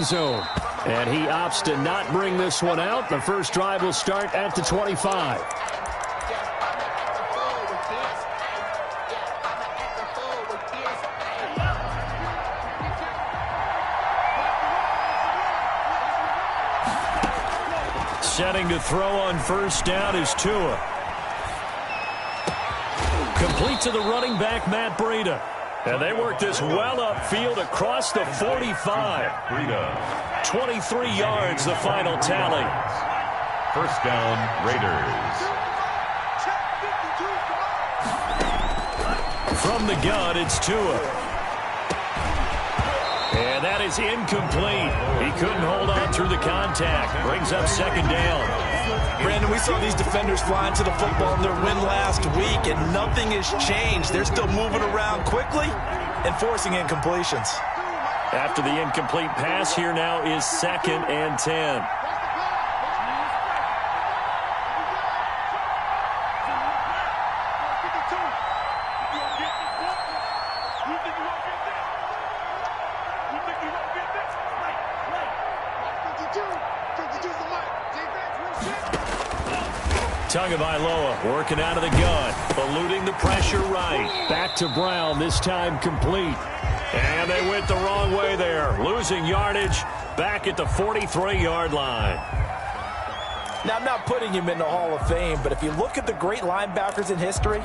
end zone. And he opts to not bring this one out. The first drive will start at the 25. Setting to throw on first down is Tua. Complete to the running back, Matt Breida. And they work this well upfield across the 45. 23 yards, the final tally. First down, Raiders. From the gun, it's Tua. And that is incomplete. He couldn't hold on through the contact. Brings up second down. Brandon, we saw these defenders flying to the football in their win last week, and nothing has changed. They're still moving around quickly and forcing incompletions. After the incomplete pass, here now is 2nd and 10. Tagovailoa working out of the gun, eluding the pressure right. Back to Brown, this time complete. And they went the wrong way there, losing yardage back at the 43-yard line. Now, I'm not putting him in the Hall of Fame, but if you look at the great linebackers in history,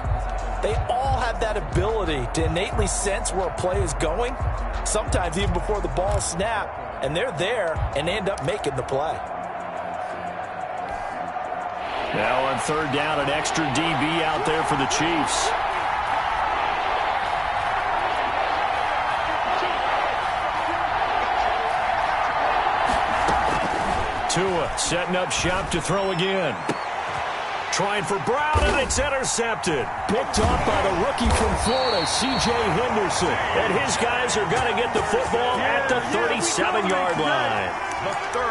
they all have that ability to innately sense where a play is going, sometimes even before the ball snaps, and they're there and they end up making the play. Now on third down, an extra DB out there for the Chiefs. Tua setting up shop to throw again. Trying for Brown, and it's intercepted. Picked off by the rookie from Florida, C.J. Henderson. And his guys are going to get the football at the 37-yard line.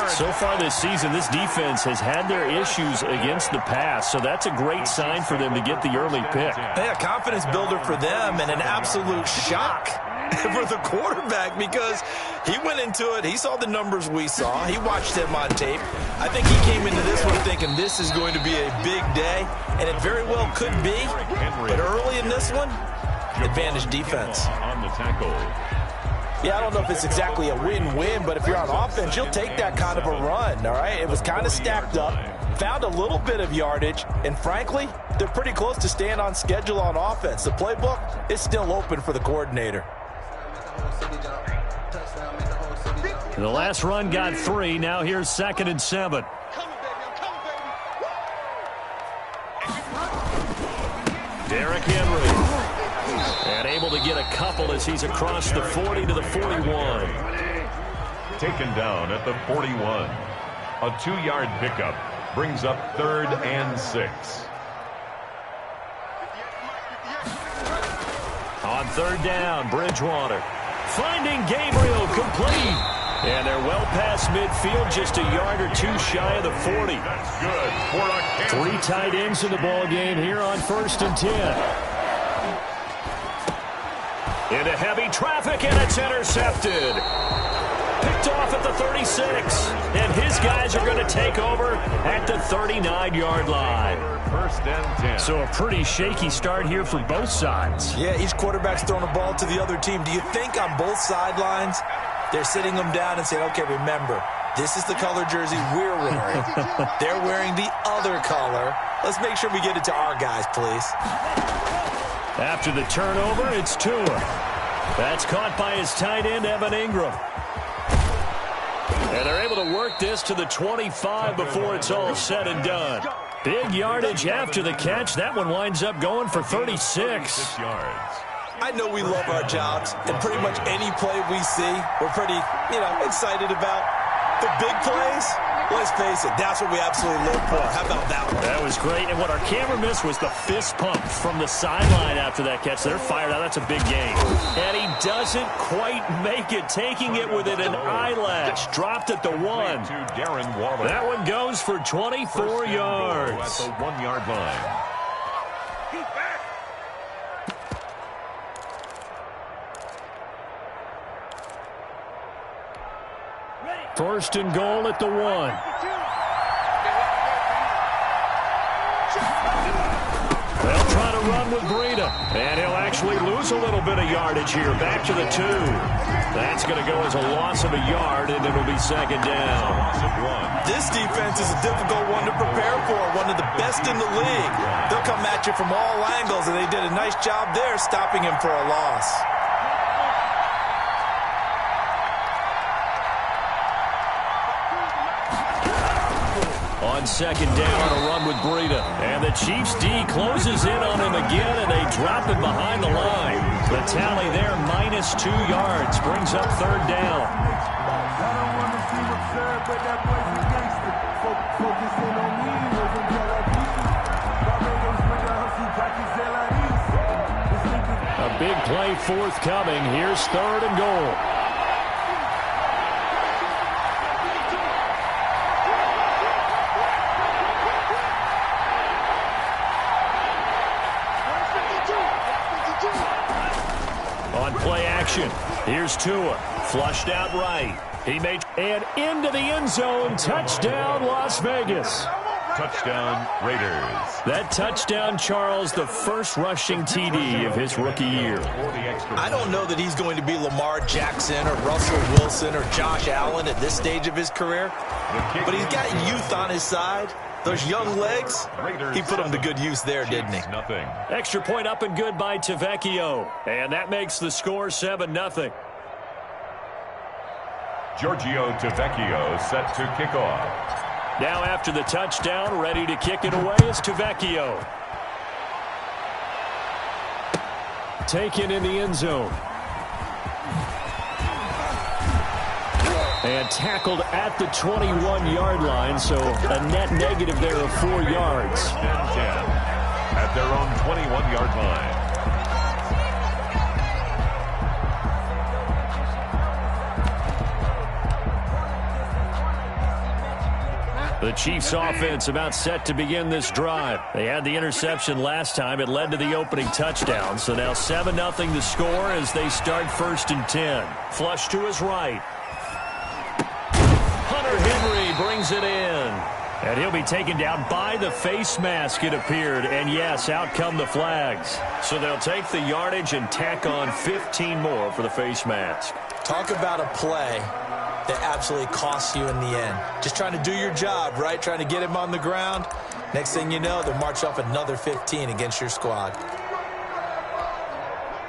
So far this season, this defense has had their issues against the pass, so that's a great sign for them to get the early pick. Yeah, confidence builder for them and an absolute shock for the quarterback because he went into it. He saw the numbers we saw. He watched them on tape. I think he came into this one thinking this is going to be a big day, and it very well could be. But early in this one, advantage defense. On the tackle. Yeah, I don't know if it's exactly a win-win, but if you're on offense, you'll take that kind of a run, all right? It was kind of stacked up, found a little bit of yardage, and frankly, they're pretty close to staying on schedule on offense. The playbook is still open for the coordinator. The last run got 3. Now here's 2nd and 7. Derrick Henry. And able to get a couple as he's across the 40 to the 41. Taken down at the 41. A 2-yard pickup brings up 3rd and 6. On third down, Bridgewater. Finding Gabriel complete. And they're well past midfield, just a yard or two shy of the 40. That's good for a 3 tight ends in the ball game here on 1st and 10. Into heavy traffic, and it's intercepted. Picked off at the 36. And his guys are going to take over at the 39-yard line. 1st and 10. So a pretty shaky start here for both sides. Yeah, each quarterback's throwing a ball to the other team. Do you think on both sidelines they're sitting them down and saying, okay, remember, this is the color jersey we're wearing. They're wearing the other color. Let's make sure we get it to our guys, please. After the turnover, it's Tua. That's caught by his tight end, Evan Ingram. And they're able to work this to the 25 before it's all said and done. Big yardage after the catch. That one winds up going for 36. 36 yards. I know we love our jobs, and pretty much any play we see, we're pretty, excited about. The big plays, let's face it, that's what we absolutely live for. How about that one? That was great, and what our camera missed was the fist pump from the sideline after that catch. They're fired out. That's a big gain. And he doesn't quite make it, taking it within an eyelash. Dropped at the 1. That one goes for 24 yards. At the 1-yard line. Ready. First and goal at the 1. They'll try to run with Breida, and he'll actually lose a little bit of yardage here. Back to the 2. That's going to go as a loss of a yard, and it'll be second down. This defense is a difficult one to prepare for, one of the best in the league. They'll come at you from all angles, and they did a nice job there stopping him for a loss. On second down, a run with Breida. And the Chiefs D closes in on him again, and they drop him behind the line. The tally there, -2 yards, brings up third down. A big play forthcoming. Here's third and goal. Play action. Here's Tua. Flushed out right. He made and into the end zone. Touchdown, Las Vegas. Touchdown, Raiders. That touchdown, Charles, the first rushing TD of his rookie year. I don't know that he's going to be Lamar Jackson or Russell Wilson or Josh Allen at this stage of his career, but he's got youth on his side. Those young legs, he put them to good use there, didn't he? Nothing. Extra point up and good by Tavecchio. And that makes the score 7-0. Giorgio Tavecchio set to kick off. Now after the touchdown, ready to kick it away is Tavecchio. Taken in the end zone. And tackled at the 21-yard line, so a net negative there of 4 yards. 10 at their own 21-yard line. The Chiefs offense about set to begin this drive. They had the interception last time. It led to the opening touchdown. So now 7-0 the score as they start first and 10. Flush to his right. Henry brings it in. And he'll be taken down by the face mask, it appeared. And yes, out come the flags. So they'll take the yardage and tack on 15 more for the face mask. Talk about a play that absolutely costs you in the end. Just trying to do your job, right? Trying to get him on the ground. Next thing you know, they'll march off another 15 against your squad.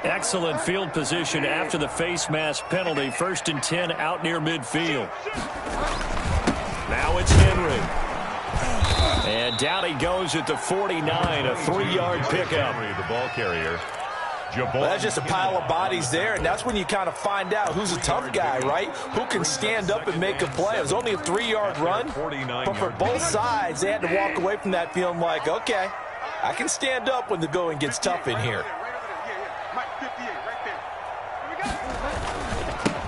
Excellent field position after the face mask penalty. First and 10 out near midfield. Now it's Henry. And down he goes at the 49, a 3-yard pickup. Henry, the ball carrier. Well, that's just a pile of bodies there, and that's when you kind of find out who's a tough guy, right? Who can stand up and make a play. It was only a 3-yard run, but for both sides, they had to walk away from that feeling like, okay, I can stand up when the going gets tough in here.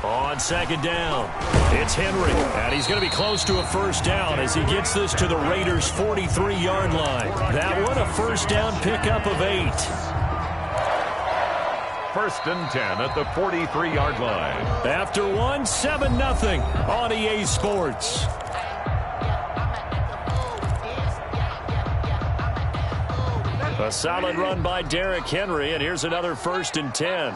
On second down, it's Henry, and he's going to be close to a first down as he gets this to the Raiders' 43-yard line. That one, a first down pickup of 8. First and 10 at the 43-yard line. After one, 7-0 on EA Sports. A solid run by Derrick Henry, and here's another first and 10.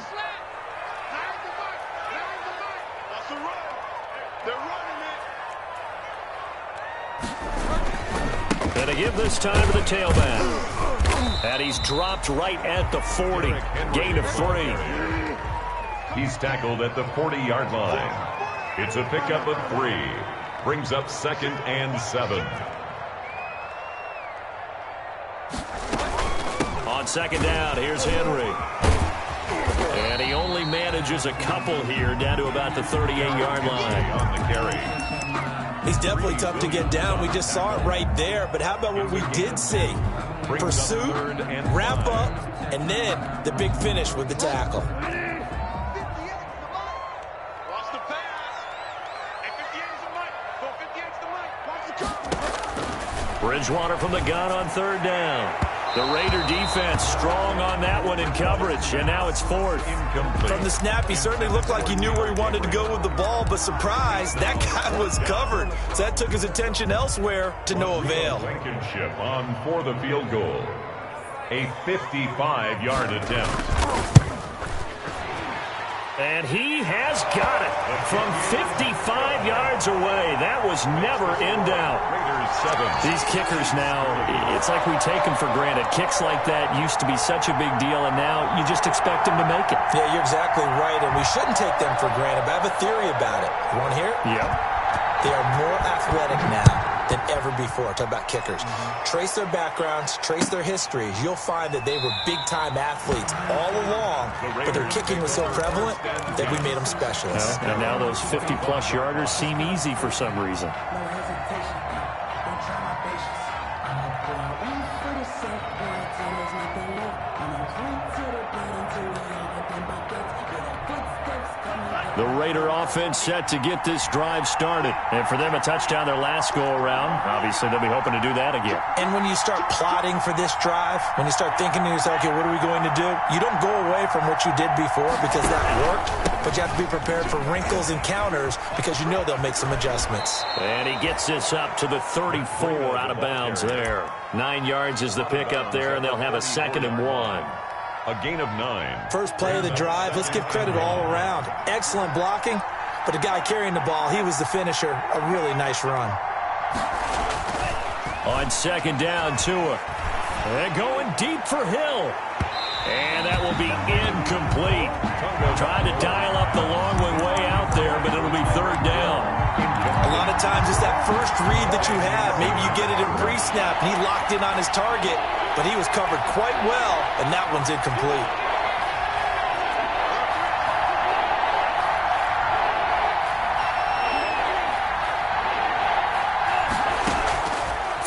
And a give this time to the tailback. And he's dropped right at the 40. Gain of 3. He's tackled at the 40-yard line. It's a pickup of 3. Brings up second and 7. On second down, here's Henry. And he only manages a couple here down to about the 38-yard line. On the carry. He's definitely tough to get down. We just saw it right there. But how about what we did see? Pursuit, wrap up, and then the big finish with the tackle. Bridgewater from the gun on third down. The Raider defense strong on that one in coverage, and now it's fourth. Incomplete. From the snap, he certainly looked like he knew where he wanted to go with the ball, but surprise, that guy was covered. So that took his attention elsewhere to no avail. Blankenship on for the field goal. A 55-yard attempt. And he has got it from 55 yards away. That was never in doubt. Raiders 7. These kickers now, it's like we take them for granted. Kicks like that used to be such a big deal, and now you just expect them to make it. Yeah, you're exactly right, and we shouldn't take them for granted, but I have a theory about it. You want to hear it? Yeah. They are more athletic now than ever before. Talk about kickers. Trace their backgrounds, trace their histories. You'll find that they were big-time athletes all along, but their kicking was so prevalent that we made them specialists. And now those 50-plus yarders seem easy for some reason. The Raider offense set to get this drive started. And for them, a touchdown their last go-around. Obviously, they'll be hoping to do that again. And when you start plotting for this drive, when you start thinking to yourself, okay, what are we going to do? You don't go away from what you did before because that worked, but you have to be prepared for wrinkles and counters because you know they'll make some adjustments. And he gets this up to the 34 out of bounds there. 9 yards is the pickup there, and they'll have a 2nd and 1. A gain of 9. First play of the drive, let's give credit all around. Excellent blocking, but the guy carrying the ball, he was the finisher. A really nice run. On 2nd down, Tua. And going deep for Hill. And that will be incomplete. Trying to dial up the long way out there, but it'll be 3rd down. A lot of times it's that first read that you have. Maybe you get it in pre-snap, and he locked in on his target, but he was covered quite well, and that one's incomplete.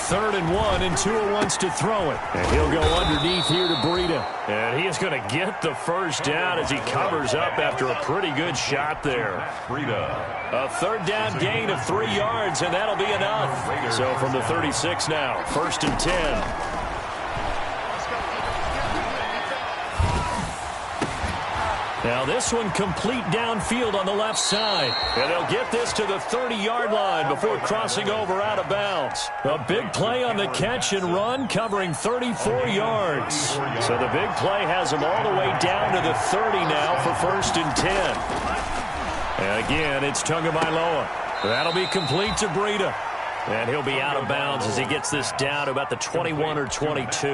Third and 1, and Tua wants to throw it. And he'll go underneath here to Breida. And he is going to get the first down as he covers up after a pretty good shot there. Breida. A 3rd down gain of 3 yards, and that'll be enough. So from the 36 now, 1st and 10. Now this one complete downfield on the left side. And they'll get this to the 30-yard line before crossing over out of bounds. A big play on the catch and run, covering 34 yards. So the big play has them all the way down to the 30 now for 1st and 10. And again, it's Tagovailoa. That'll be complete to Breida. And he'll be out of bounds as he gets this down to about the 21 or 22.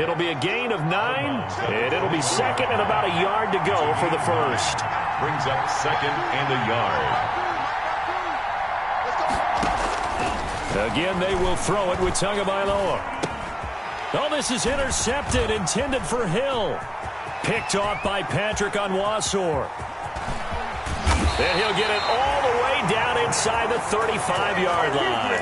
It'll be a gain of 9, and it'll be 2nd and about a yard to go for the first. Brings up 2nd and a yard. Again, they will throw it with Tagovailoa. Oh, this is intercepted, intended for Hill. Picked off by Patrick Onwuasor. And he'll get it all the way down inside the 35-yard line.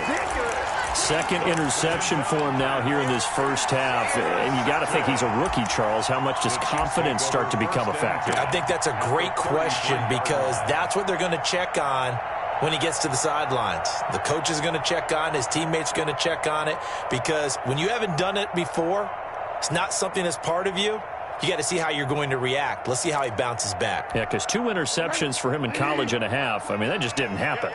2nd interception for him now here in this first half. And you got to think he's a rookie, Charles. How much does confidence start to become a factor? I think that's a great question because that's what they're going to check on when he gets to the sidelines. The coach is going to check on, his teammates are going to check on it because when you haven't done it before, it's not something that's part of you. You got to see how you're going to react. Let's see how he bounces back. Yeah, because 2 interceptions for him in college and a half. I mean, that just didn't happen.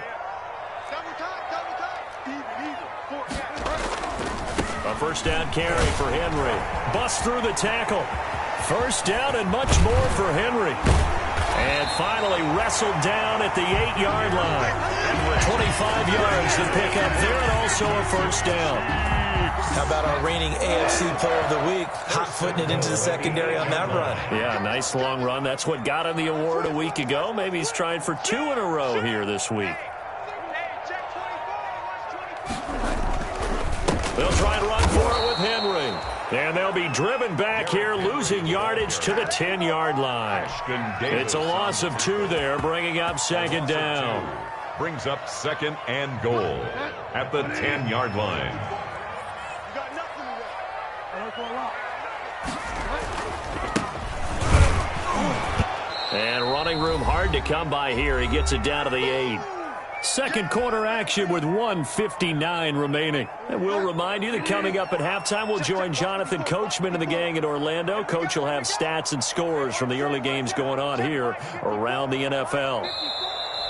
A 1st down carry for Henry. Bust through the tackle. 1st down and much more for Henry. And finally wrestled down at the 8-yard line. 25 yards to pick up there and also a 1st down. How about our reigning AFC Player of the Week, hot-footing it into the secondary on that run? Yeah, nice long run. That's what got him the award a week ago. Maybe he's trying for 2 in a row here this week. They'll try and run for it with Henry. And they'll be driven back here, losing yardage to the 10-yard line. It's a loss of 2 there, bringing up 2nd down. Brings up 2nd and goal at the 10-yard line. And running room hard to come by here. He gets it down to the 8. Second quarter action with 1:59 remaining. And we'll remind you that coming up at halftime, we'll join Jonathan Coachman and the gang in Orlando. Coach will have stats and scores from the early games going on here around the NFL.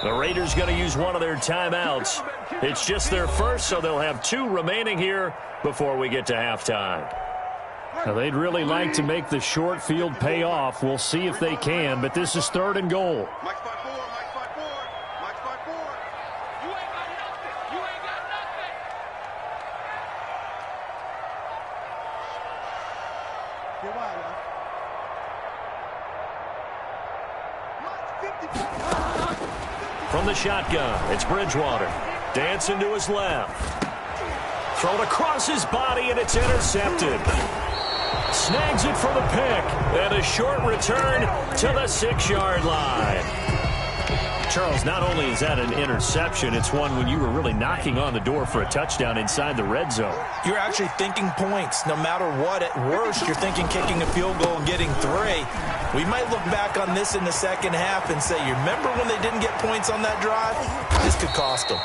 The Raiders going to use one of their timeouts. It's just their first, so they'll have 2 remaining here before we get to halftime. Now, they'd really like to make the short field pay off. We'll see if they can, but this is 3rd and goal. From the shotgun, it's Bridgewater. Dancing to his left. Thrown across his body, and it's intercepted. Snags it for the pick. And a short return to the 6-yard line. Charles, not only is that an interception, it's one when you were really knocking on the door for a touchdown inside the red zone. You're actually thinking points. No matter what, at worst, you're thinking kicking a field goal and getting 3. We might look back on this in the second half and say, you remember when they didn't get points on that drive? This could cost them.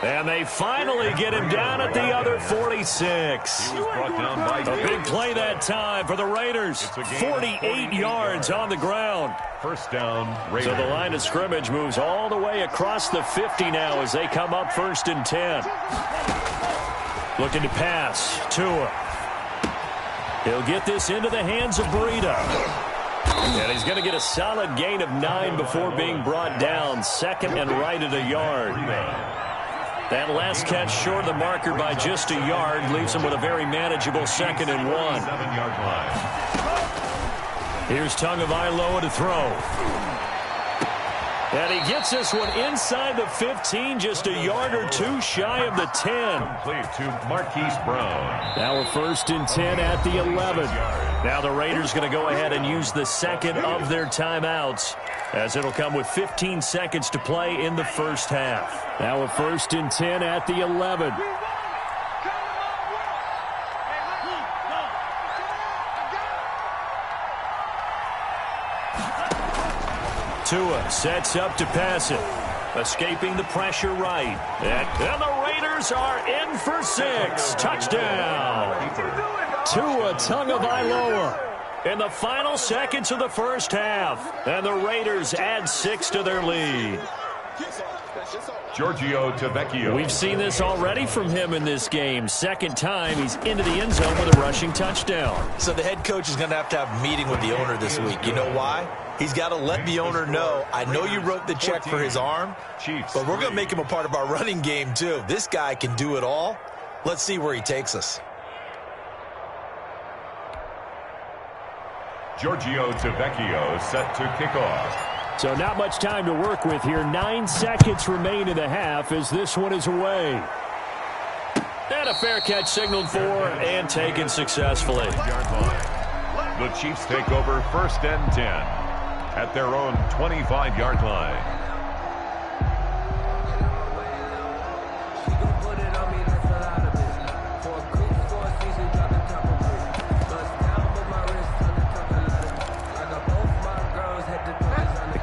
And they finally get him down at the other 46. A big play that time for the Raiders. 48 yards on the ground. First down, Raiders. So the line of scrimmage moves all the way across the 50 now as they come up 1st and 10. Looking to pass. Tua. He'll get this into the hands of Breida. And he's going to get a solid gain of 9 before being brought down. 2nd and right at a yard. That last catch short of the marker by just a yard leaves him with a very manageable 2nd and 1. 7-yard line. Here's Tagovailoa to throw. And he gets this one inside the 15, just a yard or 2 shy of the 10. Complete to Marquise Brown. Now a 1st and 10 at the 11. Now the Raiders going to go ahead and use the second of their timeouts, as it'll come with 15 seconds to play in the first half. Now a 1st and 10 at the 11. Tua sets up to pass it. Escaping the pressure right. And the Raiders are in for 6. Touchdown. Tua Tagovailoa in the final seconds of the first half. And the Raiders add 6 to their lead. Giorgio Tavecchio. We've seen this already from him in this game. 2nd time he's into the end zone with a rushing touchdown. So the head coach is going to have a meeting with the owner this week. You know why? He's got to let the owner know, I know you wrote the check for his arm, but we're going to make him a part of our running game too. This guy can do it all. Let's see where he takes us. Giorgio Tavecchio set to kick off. So not much time to work with here. 9 seconds remain in the half as this one is away. And a fair catch signaled for and taken successfully. The Chiefs take over 1st and 10 at their own 25-yard line.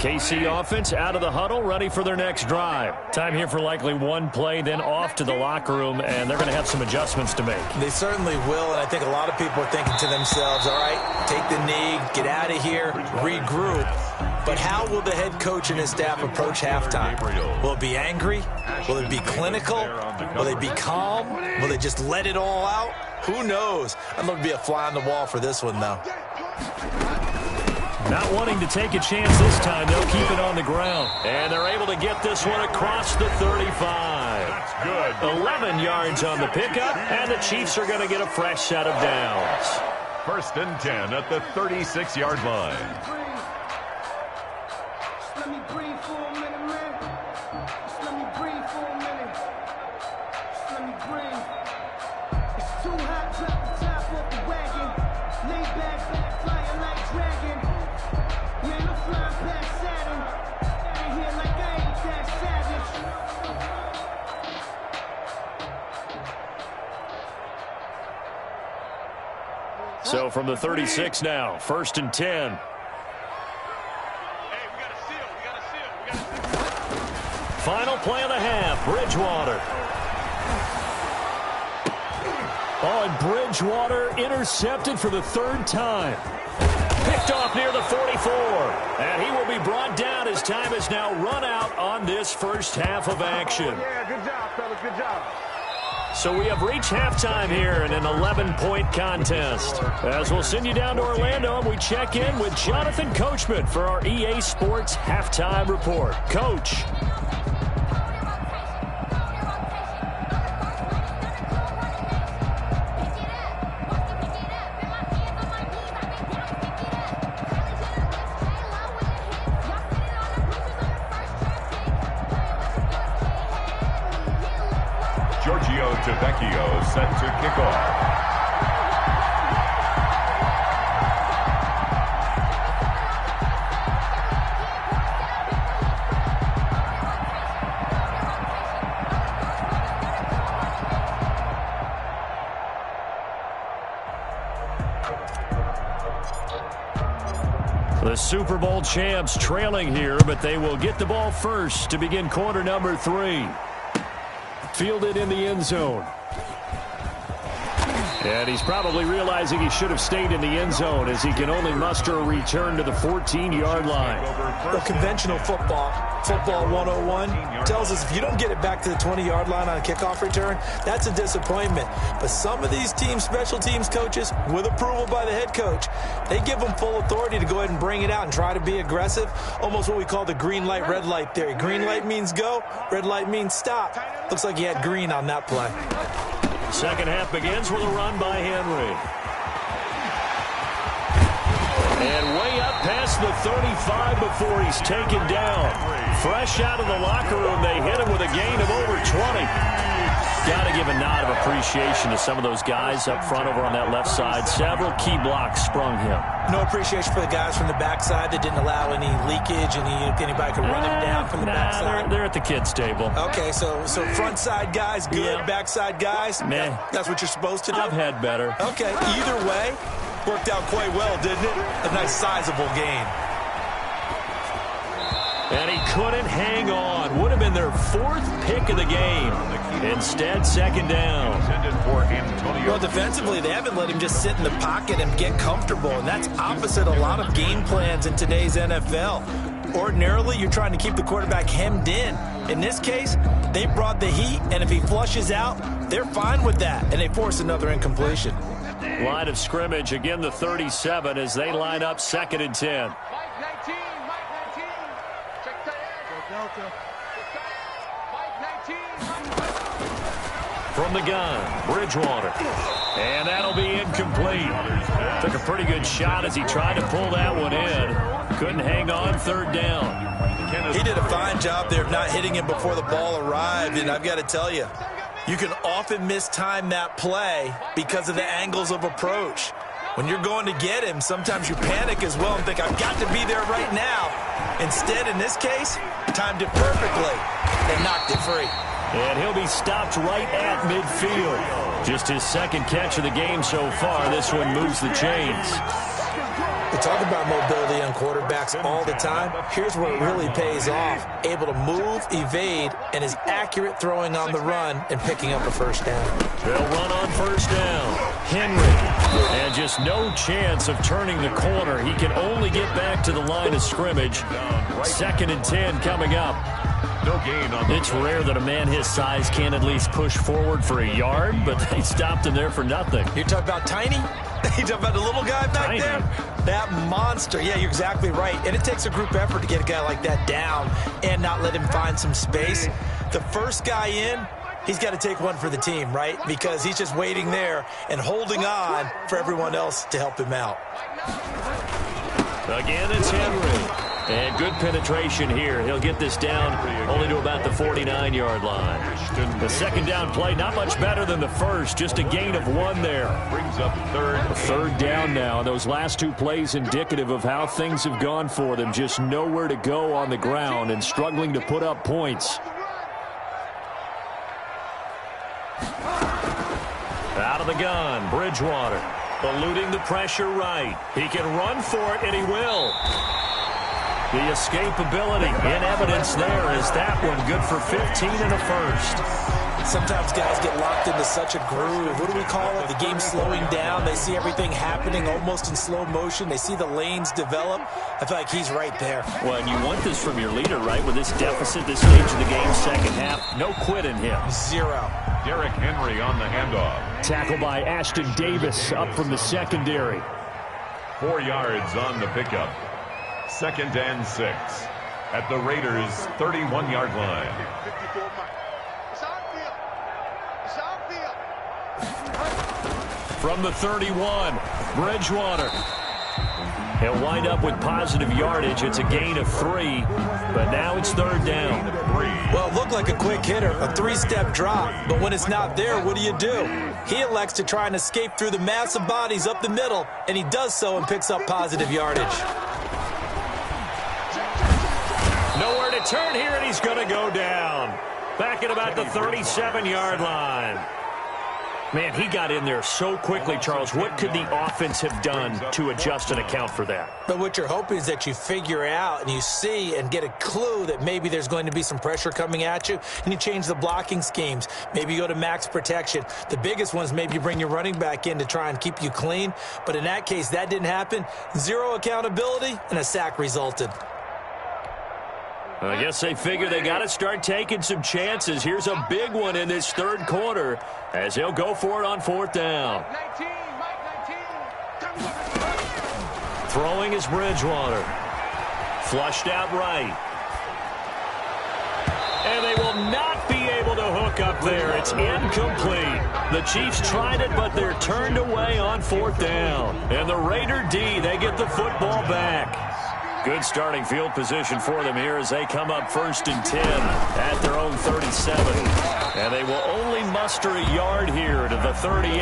KC offense out of the huddle, ready for their next drive. Time here for likely one play, then off to the locker room, and they're going to have some adjustments to make. They certainly will, and I think a lot of people are thinking to themselves, all right, take the knee, get out of here, regroup. But how will the head coach and his staff approach halftime? Will it be angry? Will it be clinical? Will they be calm? Will they just let it all out? Who knows? I'd love to be a fly on the wall for this one, though. Not wanting to take a chance this time, they'll keep it on the ground. And they're able to get this one across the 35. That's good. 11 yards on the pickup, and the Chiefs are going to get a fresh set of downs. 1st and 10 at the 36-yard line. Let me breathe for a minute, man. Just let me breathe for a minute. Just let me breathe. It's too hot, drop the top off the wagon. Lay back, flying like dragon. Man, I'm flying past Saturn. Out of here like I ain't that savage. So from the 36 now, 1st and 10. Final play of the half. Bridgewater. Oh, and Bridgewater intercepted for the third time. Picked off near the 44. And he will be brought down as time is now run out on this first half of action. Yeah, good job, fellas. Good job. So we have reached halftime here in an 11-point contest. As we'll send you down to Orlando, and we check in with Jonathan Coachman for our EA Sports Halftime Report. Coach. Tavecchio set to kick off. The Super Bowl champs trailing here, but they will get the ball first to begin quarter number 3. Fielded in the end zone. And he's probably realizing he should have stayed in the end zone as he can only muster a return to the 14-yard line. Well, conventional football 101, tells us if you don't get it back to the 20-yard line on a kickoff return, that's a disappointment. But some of these special teams coaches, with approval by the head coach, they give them full authority to go ahead and bring it out and try to be aggressive, almost what we call the green light, red light theory. Green light means go, red light means stop. Looks like he had green on that play. Second half begins with a run by Henry. And way up past the 35 before he's taken down. Fresh out of the locker room, they hit him with a gain of over 20. Got to give a nod of appreciation to some of those guys up front over on that left side. Several key blocks sprung him. No appreciation for the guys from the backside that didn't allow any leakage, anybody could run him down from the backside. They're at the kids' table. Okay, so front side guys good, Yeah. backside guys, meh. That's what you're supposed to do? I've had better. Okay, either way, worked out quite well, didn't it? A nice sizable gain. And he couldn't hang on. Would have been their 4th pick of the game. Instead, second down. Well, defensively, they haven't let him just sit in the pocket and get comfortable, and that's opposite a lot of game plans in today's NFL. Ordinarily, you're trying to keep the quarterback hemmed in. In this case, they brought the heat, and if he flushes out, they're fine with that, and they force another incompletion. Line of scrimmage, again the 37 as they line up 2nd and 10. From the gun, Bridgewater. And that'll be incomplete. Took a pretty good shot as he tried to pull that one in. Couldn't hang on, 3rd down. He did a fine job there of not hitting him before the ball arrived, and I've got to tell you, you can often mistime that play because of the angles of approach. When you're going to get him, sometimes you panic as well and think, I've got to be there right now. Instead, in this case, timed it perfectly and knocked it free. And he'll be stopped right at midfield. Just his 2nd catch of the game so far. This one moves the chains. We talk about mobility on quarterbacks all the time. Here's where it really pays off. Able to move, evade, and is accurate throwing on the run and picking up a first down. They'll run on first down. Henry. And just no chance of turning the corner. He can only get back to the line of scrimmage. 2nd and 10 coming up. No gain on the It's rare that a man his size can at least push forward for a yard, but they stopped him there for nothing. You're talking about tiny? You talking about the little guy back Tiny. there? That monster. Yeah, you're exactly right. And it takes a group effort to get a guy like that down and not let him find some space. The first guy in, he's got to take one for the team, right? Because he's just waiting there and holding on for everyone else to help him out. Again, it's Henry. And good penetration here. He'll get this down only to about the 49-yard line. The 2nd down play, not much better than the first. Just a gain of 1 there. brings up 3rd. 3rd down now. Those last 2 plays indicative of how things have gone for them. Just nowhere to go on the ground and struggling to put up points. Out of the gun, Bridgewater. Eluding the pressure right. He can run for it, and he will. The escapability in evidence there as that one good for 15 and a first. Sometimes guys get locked into such a groove. What do we call it? The game slowing down. They see everything happening almost in slow motion. They see the lanes develop. I feel like he's right there. Well, and you want this from your leader, right? With this deficit, this stage of the game, second half, no quit in him. Zero. Derrick Henry on the handoff. Tackle by Ashton Davis up from the secondary. 4 yards on the pickup. 2nd and 6 at the Raiders' 31-yard line. From the 31, Bridgewater. He'll wind up with positive yardage. It's a gain of 3, but now it's 3rd down. Well, it looked like a quick hitter, a 3-step drop, but when it's not there, what do? He elects to try and escape through the massive bodies up the middle, and he does so and picks up positive yardage. Nowhere to turn here, and he's going to go down. Back at about the 37-yard line. Man, he got in there so quickly, Charles. What could the offense have done to adjust and account for that? But what you're hoping is that you figure out and you see and get a clue that maybe there's going to be some pressure coming at you, and you change the blocking schemes. Maybe you go to max protection. The biggest one is maybe you bring your running back in to try and keep you clean. But in that case, that didn't happen. Zero accountability, and a sack resulted. I guess they figure they got to start taking some chances. Here's a big one in this 3rd quarter as he'll go for it on 4th down. Throwing is Bridgewater. Flushed out right. And they will not be able to hook up there. It's incomplete. The Chiefs tried it, but they're turned away on 4th down. And the Raider D, they get the football back. Good starting field position for them here as they come up 1st and 10 at their own 37. And they will only muster a yard here to the 38.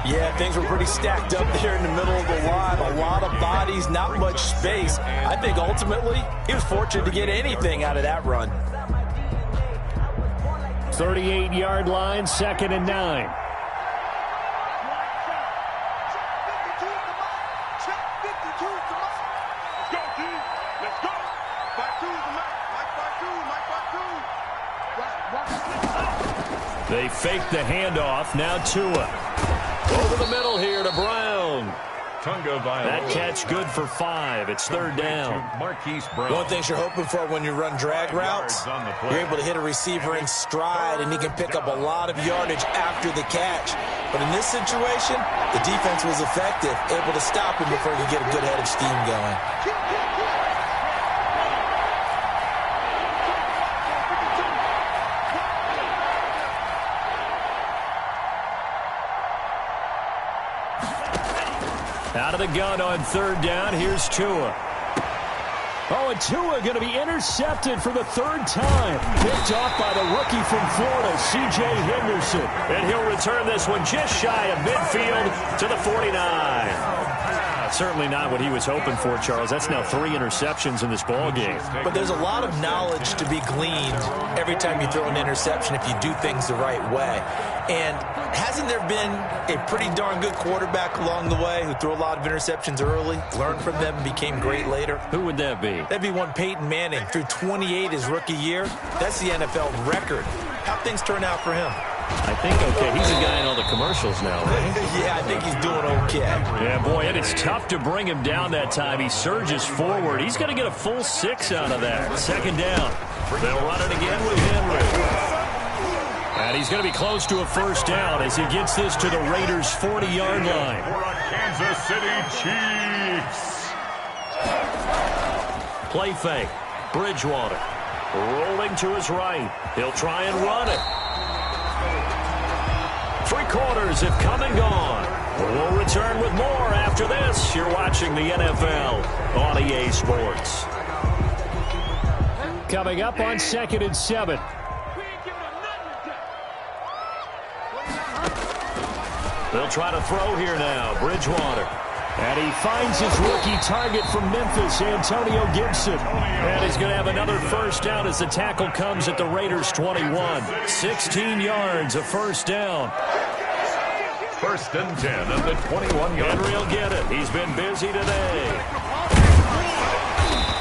Yeah, things were pretty stacked up there in the middle of the line. A lot of bodies, not much space. I think ultimately he was fortunate to get anything out of that run. 38-yard line, 2nd and 9. They fake the handoff. Now Tua. Over the middle here to Brown. That catch good for 5. It's 3rd down. One of the things you're hoping for when you run drag routes, you're able to hit a receiver in stride, and he can pick up a lot of yardage after the catch. But in this situation, the defense was effective, able to stop him before he could get a good head of steam going. Out of the gun on 3rd down. Here's Tua. Oh, and Tua going to be intercepted for the 3rd time. Picked off by the rookie from Florida, C.J. Henderson. And he'll return this one just shy of midfield to the 49. Certainly not what he was hoping for, Charles. That's now 3 interceptions in this ball game. But there's a lot of knowledge to be gleaned every time you throw an interception if you do things the right way. And hasn't there been a pretty darn good quarterback along the way who threw a lot of interceptions early, learned from them, and became great later? Who would that be? That'd be one Peyton Manning. Threw 28 his rookie year. That's the NFL record. How'd things turn out for him? I think okay. He's a guy in all the commercials now, right? Yeah, I think he's doing okay. Yeah, boy, and it's tough to bring him down that time. He surges forward. He's going to get a full 6 out of that. 2nd down. They'll run it again with Henry. And he's going to be close to a 1st down as he gets this to the Raiders' 40-yard line. For our Kansas City Chiefs. Play fake. Bridgewater rolling to his right. He'll try and run it. 3 quarters have come and gone. We'll return with more after this. You're watching the NFL on EA Sports. Coming up on 2nd and 7. They'll try to throw here now. Bridgewater. And he finds his rookie target from Memphis, Antonio Gibson. And he's going to have another 1st down as the tackle comes at the Raiders' 21. 16 yards, a 1st down. 1st and 10 at the 21-yard line. Henry will get it. He's been busy today.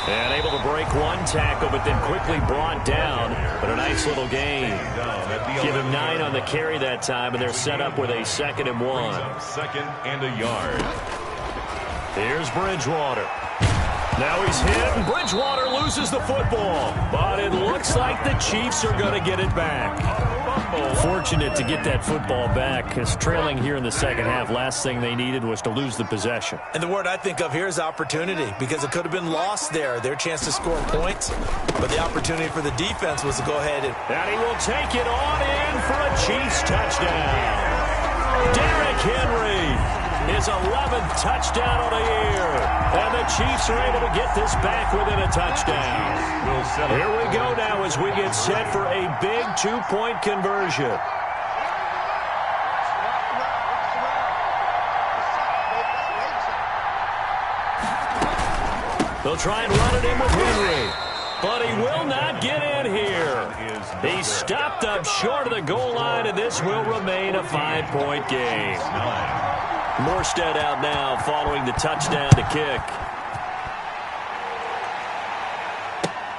And able to break one tackle, but then quickly brought down. But a nice little gain. Give him 9 on the carry that time, and they're set up with a 2nd and 1. Second and a yard. Here's Bridgewater. Now he's hit, and Bridgewater loses the football. But it looks like the Chiefs are going to get it back. Fortunate to get that football back. As trailing here in the second half, last thing they needed was to lose the possession. And the word I think of here is opportunity, because it could have been lost there. Their chance to score points, but the opportunity for the defense was to go ahead and he will take it on in for a Chiefs touchdown. Derrick Henry. His 11th touchdown of the year. And the Chiefs are able to get this back within a touchdown. Here we go now as we get set for a big 2-point conversion. They'll try and run it in with Henry. But he will not get in here. He's stopped up short of the goal line, and this will remain a 5-point game. Morstead out now following the touchdown to kick.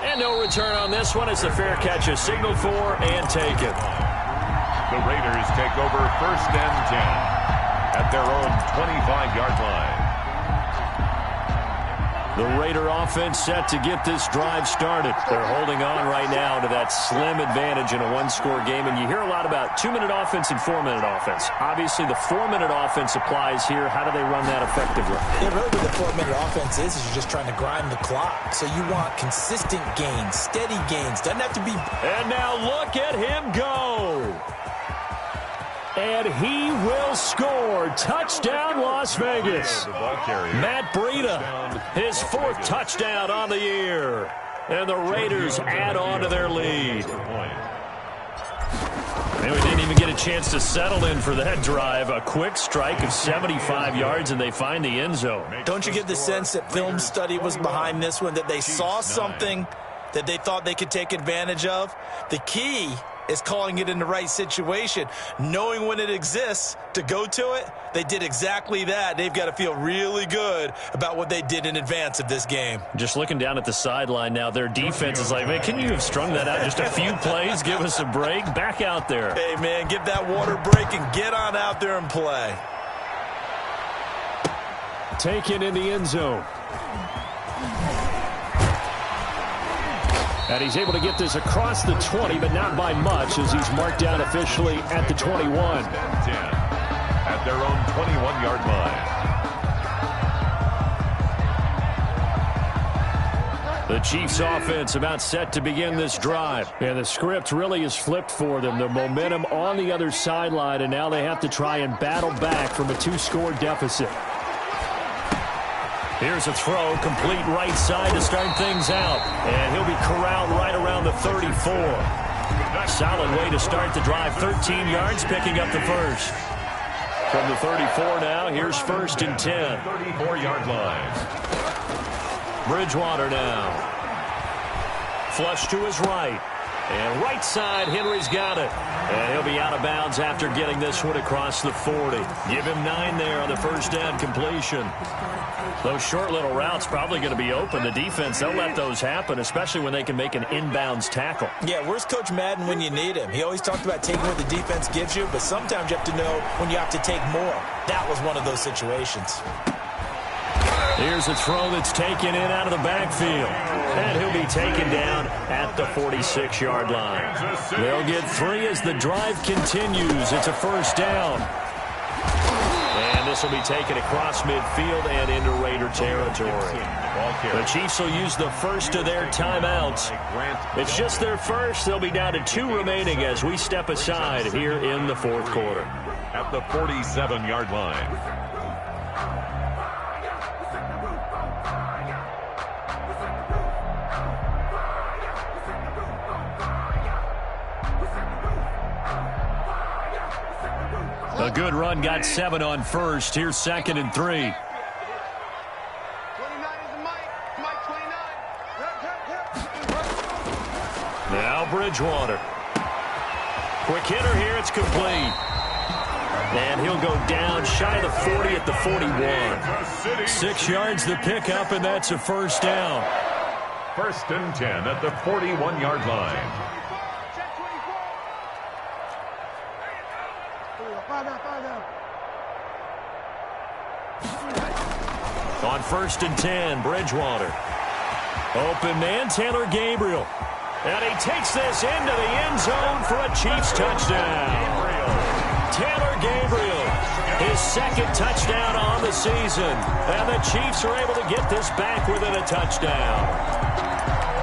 And no return on this one as the fair catch is signaled for and taken. The Raiders take over 1st and 10 at their own 25-yard line. The Raider offense set to get this drive started. They're holding on right now to that slim advantage in a 1-score game. And you hear a lot about 2-minute offense and 4-minute offense. Obviously, the 4-minute offense applies here. How do they run that effectively? Yeah, really what the 4-minute offense is you're just trying to grind the clock. So you want consistent gains, steady gains. Doesn't have to be. And now look at him go. And he will score. Touchdown, Las Vegas. Matt Breida, his 4th touchdown on the year. And the Raiders add on to their lead. And we didn't even get a chance to settle in for that drive. A quick strike of 75 yards, and they find the end zone. Don't you get the sense that film study was behind this one, that they saw something that they thought they could take advantage of? The key is calling it in the right situation, knowing when it exists to go to it. They did exactly that. They've got to feel really good about what they did in advance of this game. Just looking down at the sideline now, their defense is like, man, can you have strung that out just a few plays? Give us a break. Back out there. Hey, man, get that water break and get on out there and play. Taken in the end zone. And he's able to get this across the 20, but not by much, as he's marked down officially at the 21. At their own 21-yard line. The Chiefs offense about set to begin this drive. And the script really is flipped for them. The momentum on the other sideline, and now they have to try and battle back from a 2-score deficit. Here's a throw, complete right side to start things out. And he'll be corralled right around the 34. Solid way to start the drive. 13 yards, picking up the first. From the 34 now, here's 1st and 10. 34-yard line. Bridgewater now. Flush to his right. And right side, Henry's got it. And he'll be out of bounds after getting this one across the 40. Give him 9 there on the first down completion. Those short little routes probably going to be open. The defense, they'll let those happen, especially when they can make an inbounds tackle. Yeah, where's Coach Madden when you need him? He always talked about taking what the defense gives you, but sometimes you have to know when you have to take more. That was one of those situations. Here's a throw that's taken in out of the backfield. And he'll be taken down at the 46-yard line. They'll get 3 as the drive continues. It's a first down. And this will be taken across midfield and into Raider territory. The Chiefs will use the first of their timeouts. It's just their first. They'll be down to 2 remaining as we step aside here in the 4th quarter. At the 47-yard line. A good run, got 7 on first. Here's 2nd and 3. 29 is Mike. Mike 29. Now Bridgewater. Quick hitter here. It's complete. And he'll go down shy of the 40 at the 41. 6 yards the pickup, and that's a first down. First and 10 at the 41-yard line. On first and 10, Bridgewater. Open man, Taylor Gabriel. And he takes this into the end zone for a Chiefs touchdown. Taylor Gabriel, his second touchdown on the season. And the Chiefs are able to get this back within a touchdown.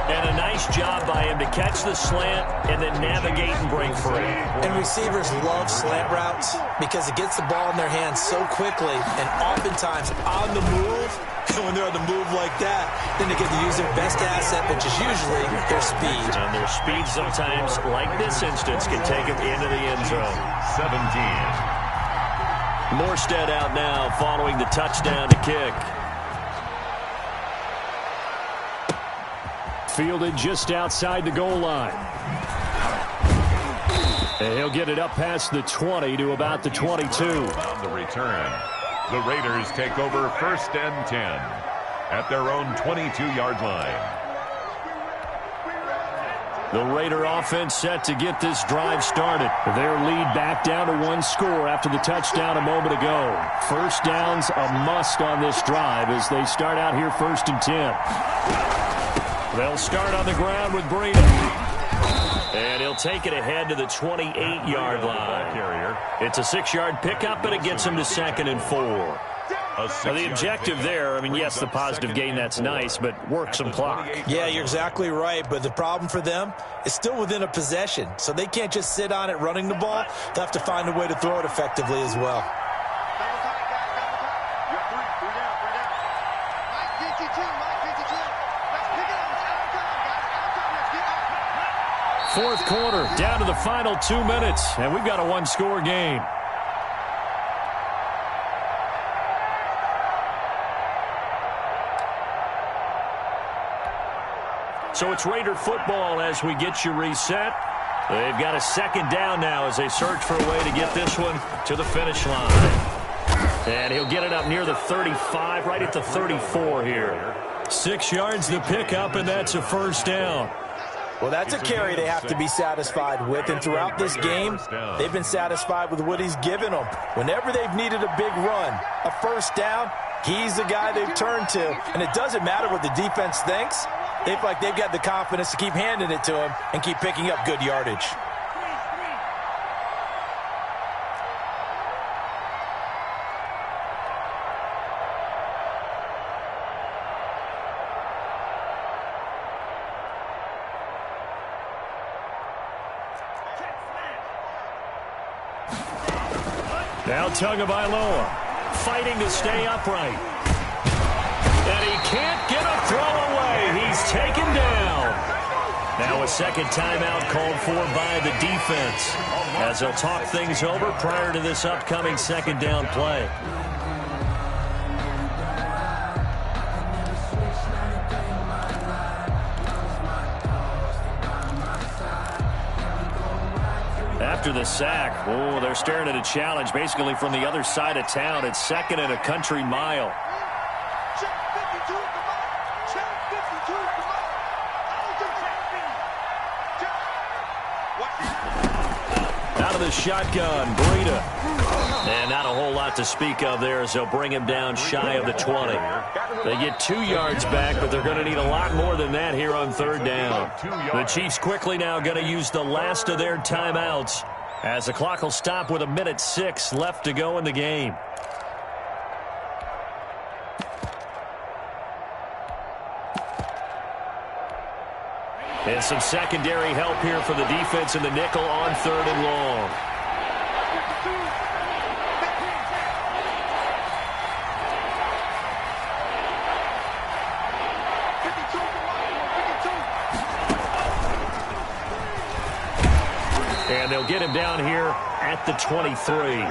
And a nice job by him to catch the slant and then navigate and break free. And receivers love slant routes because it gets the ball in their hands so quickly and oftentimes on the move. And when they're on the move like that, then they get to use their best asset, which is usually their speed. And their speed sometimes, like this instance, can take them into the end zone. 17. Morstead out now following the touchdown to kick. Fielded just outside the goal line. And he'll get it up past the 20 to about the 22. On the return, the Raiders take over first and 10 at their own 22-yard line. The Raider offense set to get this drive started. Their lead back down to one score after the touchdown a moment ago. First down's a must on this drive as they start out here first and 10. They'll start on the ground with Breida. And he'll take it ahead to the 28-yard line. It's a 6-yard pickup, and it gets him to second and 4. Now, the objective there, I mean, yes, the positive gain, that's nice, but work some clock. Yeah, you're exactly right, but the problem for them is still within a possession, so they can't just sit on it running the ball. They'll have to find a way to throw it effectively as well. Fourth quarter, down to the final 2 minutes, and we've got a one-score game. So it's Raider football as we get you reset. They've got a second down now as they search for a way to get this one to the finish line. And he'll get it up near the 35, right at the 34 here. 6 yards to pick up, and that's a first down. Well, that's a carry they have to be satisfied with, and throughout this game, they've been satisfied with what he's given them. Whenever they've needed a big run, a first down, he's the guy they've turned to, and it doesn't matter what the defense thinks. They feel like they've got the confidence to keep handing it to him and keep picking up good yardage. Now Tagovailoa fighting to stay upright. And he can't get a throw away. He's taken down. Now a second timeout called for by the defense as they'll talk things over prior to this upcoming second down play. After the sack, oh, they're staring at a challenge basically from the other side of town. It's second and a country mile. Out of the shotgun, Breida. And not a whole lot to speak of there as they'll bring him down shy of the 20. They get 2 yards back, but they're going to need a lot more than that here on third down. The Chiefs quickly now going to use the last of their timeouts as the clock will stop with 1:06 left to go in the game. And some secondary help here for the defense in the nickel on third and long. And they'll get him down here at the 23.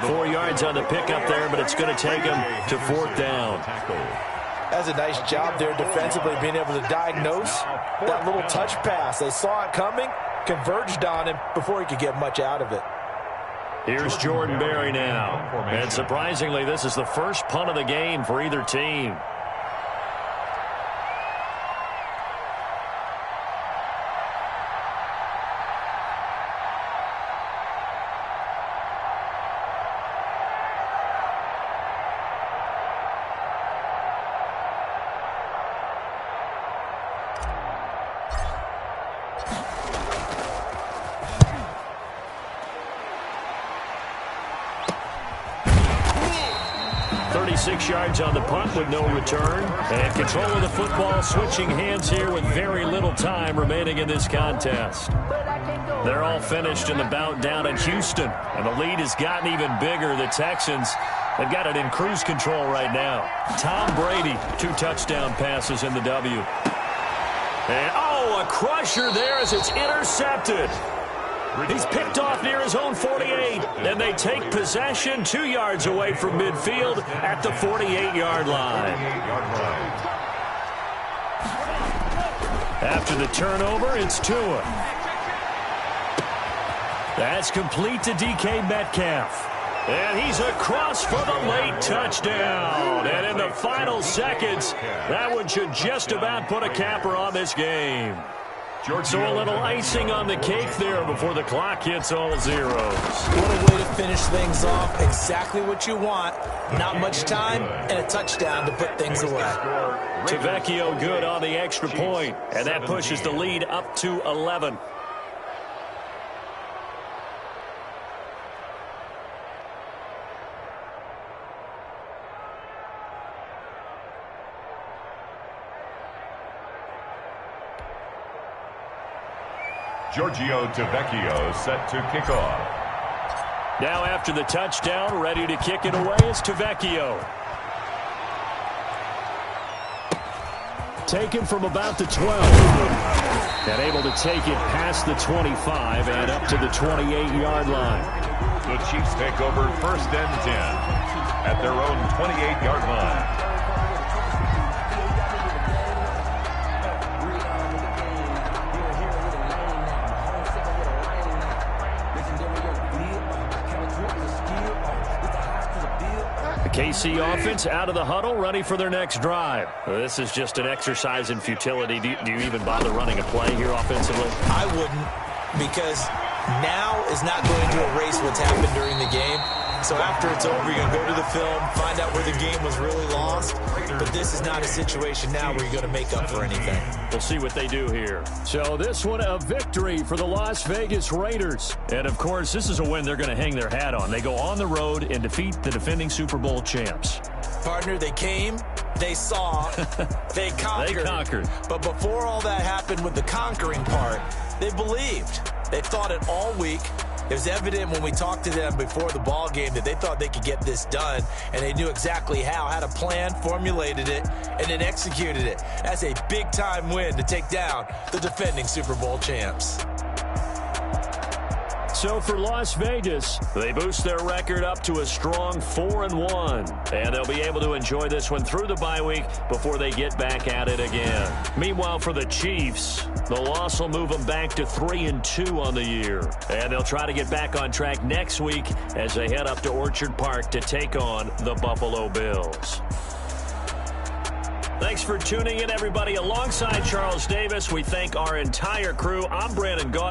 4 yards on the pickup there, but it's going to take him to fourth down. That's a nice job there defensively, being able to diagnose that little touch pass. They saw it coming, converged on him before he could get much out of it. Here's Jordan Berry now. And surprisingly, this is the first punt of the game for either team. 6 yards on the punt with no return. And control of the football switching hands here with very little time remaining in this contest. They're all finished in the bout down in Houston. And the lead has gotten even bigger. The Texans have got it in cruise control right now. Tom Brady, 2 touchdown passes in the W. And, a crusher there as it's intercepted. He's picked off near his own 48. And they take possession 2 yards away from midfield at the 48-yard line. After the turnover, it's Tua. That's complete to DK Metcalf. And he's across for the late touchdown. And in the final seconds, that one should just about put a capper on this game. So a little icing on the cake there before the clock hits all zeros. What a way to finish things off. Exactly what you want. Not much time and a touchdown to put things away. Tavecchio good on the extra point, and that pushes the lead up to 11. Giorgio Tavecchio set to kick off. Now after the touchdown, ready to kick it away is Tavecchio. Taken from about the 12. And able to take it past the 25 and up to the 28-yard line. The Chiefs take over 1st and 10 at their own 28-yard line. KC offense out of the huddle, ready for their next drive. This is just an exercise in futility. Do you even bother running a play here offensively? I wouldn't, because now is not going to erase what's happened during the game. So after it's over, you're going to go to the film, find out where the game was really lost. But this is not a situation now where you're going to make up for anything. We'll see what they do here. So this one, a victory for the Las Vegas Raiders. And, of course, this is a win they're going to hang their hat on. They go on the road and defeat the defending Super Bowl champs. Partner, they came, they saw, they conquered. They conquered. But before all that happened with the conquering part, they believed. They thought it all week. It was evident when we talked to them before the ball game that they thought they could get this done, and they knew exactly how, had a plan, formulated it, and then executed it. That's a big-time win to take down the defending Super Bowl champs. So for Las Vegas, they boost their record up to a strong 4-1. And they'll be able to enjoy this one through the bye week before they get back at it again. Meanwhile, for the Chiefs, the loss will move them back to 3-2 on the year. And they'll try to get back on track next week as they head up to Orchard Park to take on the Buffalo Bills. Thanks for tuning in, everybody. Alongside Charles Davis, we thank our entire crew. I'm Brandon Gaudin.